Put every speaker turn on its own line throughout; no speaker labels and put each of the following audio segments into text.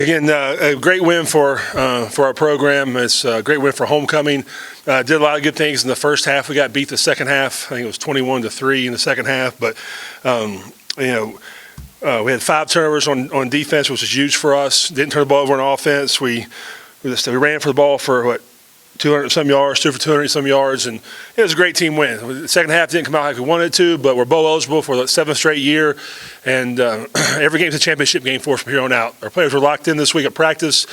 Again, a great win for our program. It's a great win for homecoming. Did a lot of good things in the first half. We got beat the second half. I think it was 21-3 in the second half. But we had 5 turnovers on defense, which was huge for us. Didn't turn the ball over on offense. We ran for the ball for 200-some yards, 2 for 200-some yards, and it was a great team win. The second half didn't come out like we wanted it to, but we're bowl eligible for the 7th straight year, and every game's a championship game for us from here on out. Our players were locked in this week at practice.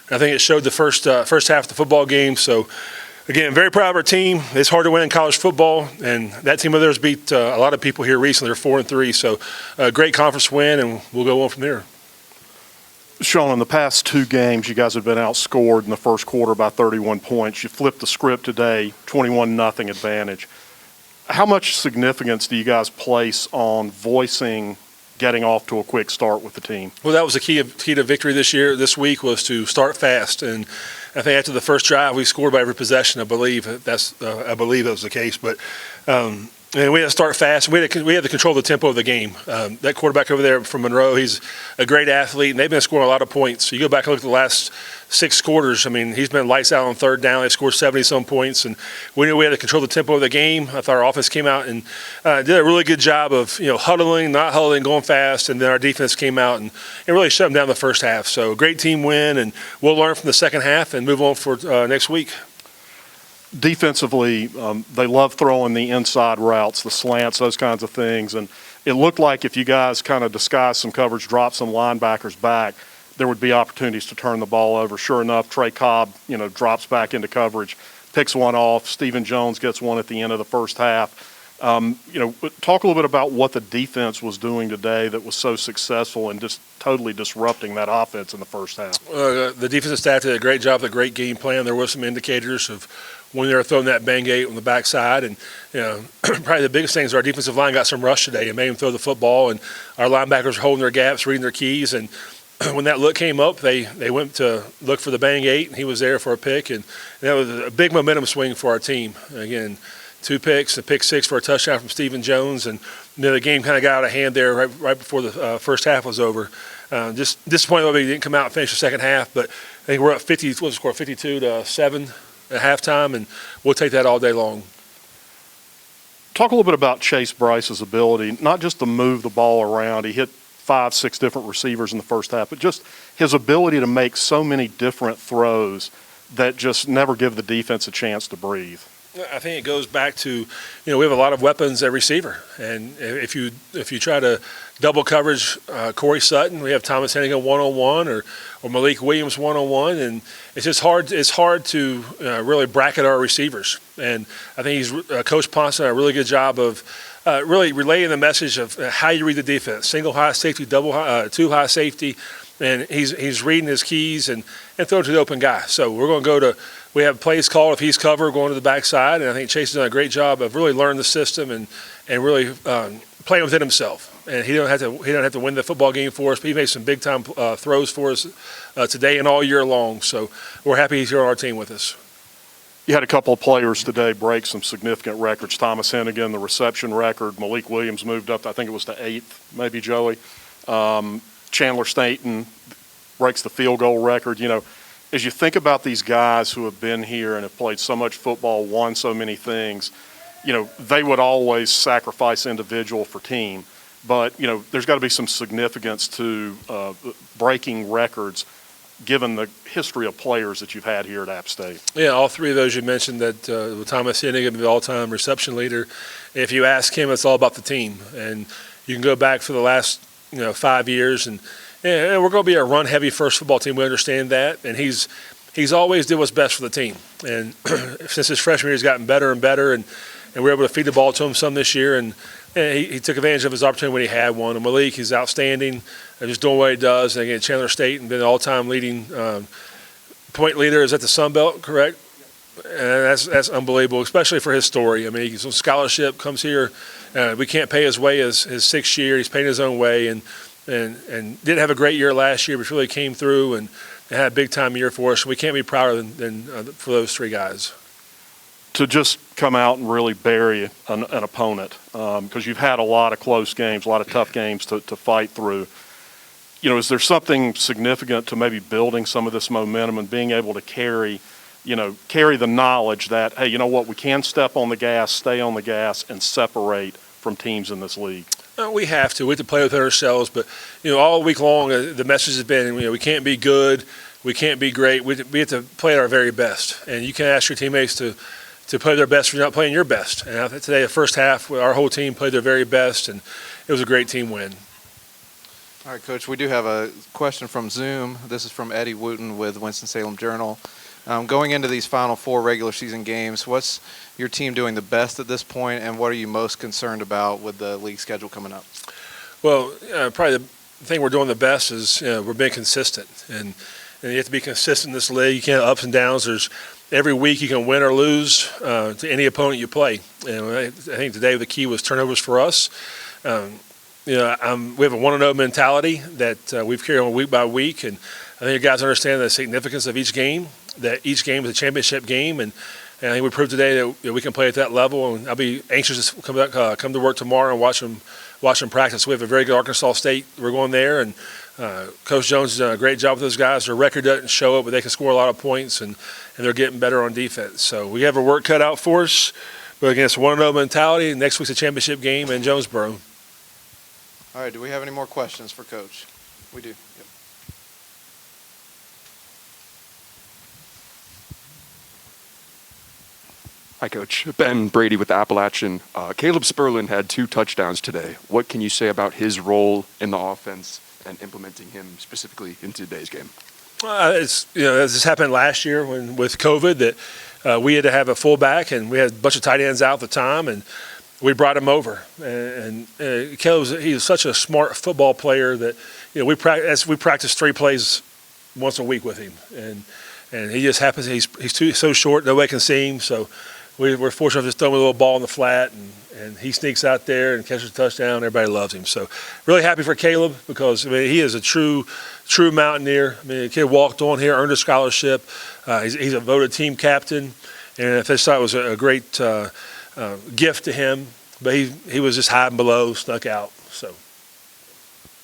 I think it showed the first half of the football game. So, again, very proud of our team. It's hard to win in college football, and that team of theirs beat a lot of people here recently. They're 4-3, so a great conference win, and we'll go on from there.
Sean, in the past 2 games, you guys have been outscored in the first quarter by 31 points. You flipped the script today, 21-0 advantage. How much significance do you guys place on voicing getting off to a quick start with the team?
Well, that was the key to victory this week was to start fast. And I think after the first drive, we scored by every possession. I believe that was the case. But and we had to start fast. We had to control the tempo of the game. That quarterback over there from Monroe, he's a great athlete, and they've been scoring a lot of points. So you go back and look at the last 6 quarters. I mean, he's been lights out on third down. They scored 70-some points, and we knew we had to control the tempo of the game. I thought our offense came out and did a really good job of huddling, not huddling, going fast, and then our defense came out and really shut them down the first half. So a great team win, and we'll learn from the second half and move on for next week.
Defensively, they love throwing the inside routes, the slants, those kinds of things. And it looked like if you guys kind of disguised some coverage, dropped some linebackers back, there would be opportunities to turn the ball over. Sure enough, Trey Cobb, drops back into coverage, picks one off. Stephen Jones gets one at the end of the first half. Talk a little bit about what the defense was doing today that was so successful and just totally disrupting that offense in the first half.
The defensive staff did a great job with a great game plan. There were some indicators of when they were throwing that bang gate on the backside. And, probably the biggest thing is our defensive line got some rush today and made them throw the football. And our linebackers were holding their gaps, reading their keys. And when that look came up, they went to look for the bang gate, and he was there for a pick. And that was a big momentum swing for our team. Again, 2 picks, a pick 6 for a touchdown from Stephen Jones. And the game kind of got out of hand there right before the first half was over. Just disappointed that we didn't come out and finish the second half. But I think we're up 52-7 at halftime, and we'll take that all day long.
Talk a little bit about Chase Bryce's ability, not just to move the ball around. He hit 5-6 different receivers in the first half, but just his ability to make so many different throws that just never give the defense a chance to breathe.
I think it goes back to, we have a lot of weapons at receiver, and if you try to double coverage Corey Sutton, we have Thomas Hennigan one-on-one or Malik Williams one-on-one, and it's just hard. It's hard to really bracket our receivers, and I think Coach Ponce done a really good job of really relaying the message of how you read the defense: single high safety, double high, 2 high safety, and he's reading his keys and throwing to the open guy. So we're going to go to. We have plays called if he's covered going to the backside, and I think Chase has done a great job of really learning the system and really playing within himself. And he don't have to win the football game for us, but he made some big time throws for us today and all year long. So we're happy he's here on our team with us.
You had a couple of players today break some significant records. Thomas Hennigan, the reception record. Malik Williams moved up, I think it was to 8th, maybe, Joey. Chandler Stayton breaks the field goal record. As you think about these guys who have been here and have played so much football, won so many things, they would always sacrifice individual for team. But, there's got to be some significance to breaking records given the history of players that you've had here at App State.
Yeah, all 3 of those you mentioned that Thomas Hennigan, the all-time reception leader. If you ask him, it's all about the team. And you can go back for the last 5 years and we're going to be a run-heavy first football team. We understand that, and he's always did what's best for the team. And since his freshman year, he's gotten better and better, and we were able to feed the ball to him some this year, and he took advantage of his opportunity when he had one. And Malik, he's outstanding, just doing what he does. And again, Chandler Stayton, been the all-time leading point leader. Is that the Sun Belt, correct? And that's unbelievable, especially for his story. I mean, he's on scholarship, comes here. We can't pay his way his 6th year. He's paying his own way, and didn't have a great year last year, but really came through and had a big-time year for us. We can't be prouder than for those 3 guys.
To just come out and really bury an opponent, because you've had a lot of close games, a lot of tough games to fight through. is there something significant to maybe building some of this momentum and being able to carry the knowledge that, hey, you know what, we can step on the gas, stay on the gas, and separate from teams in this league?
We have to. We have to play within ourselves. But, all week long, the message has been, we can't be good. We can't be great. We have to play at our very best. And you can ask your teammates to play their best when you're not playing your best. And I think today, the first half, our whole team played their very best, and it was a great team win.
All right, Coach, we do have a question from Zoom. This is from Eddie Wooten with Winston-Salem Journal. Going into these final 4 regular season games, what's your team doing the best at this point, and what are you most concerned about with the league schedule coming up?
Well, probably the thing we're doing the best is we're being consistent. And you have to be consistent in this league. You can't have ups and downs. Every week you can win or lose to any opponent you play. And I think today the key was turnovers for us. We have a 1-0 mentality that we've carried on week by week, and I think you guys understand the significance of each game, that each game is a championship game, and I think we proved today that we can play at that level, and I'll be anxious to come to work tomorrow and watch them practice. We have a very good Arkansas State. We're going there, and Coach Jones has done a great job with those guys. Their record doesn't show it, but they can score a lot of points, and they're getting better on defense. So we have our work cut out for us, but again, it's a 1-0 mentality. Next week's a championship game in Jonesboro.
All right, do we have any more questions for Coach? We do. Yep.
Hi, Coach. Ben Brady with Appalachian. Caleb Sperlin had 2 touchdowns today. What can you say about his role in the offense and implementing him specifically in today's game?
This happened last year with COVID that we had to have a fullback, and we had a bunch of tight ends out at the time, and we brought him over. And he's such a smart football player that we practice 3 plays once a week with him, and he just happens he's so short nobody can see him, so we're fortunate to just throw him a little ball in the flat, and he sneaks out there and catches a touchdown. Everybody loves him. So really happy for Caleb because he is a true Mountaineer. The kid walked on here, earned a scholarship. He's a voted team captain, and I just thought it was a great gift to him. But he was just hiding below, snuck out. So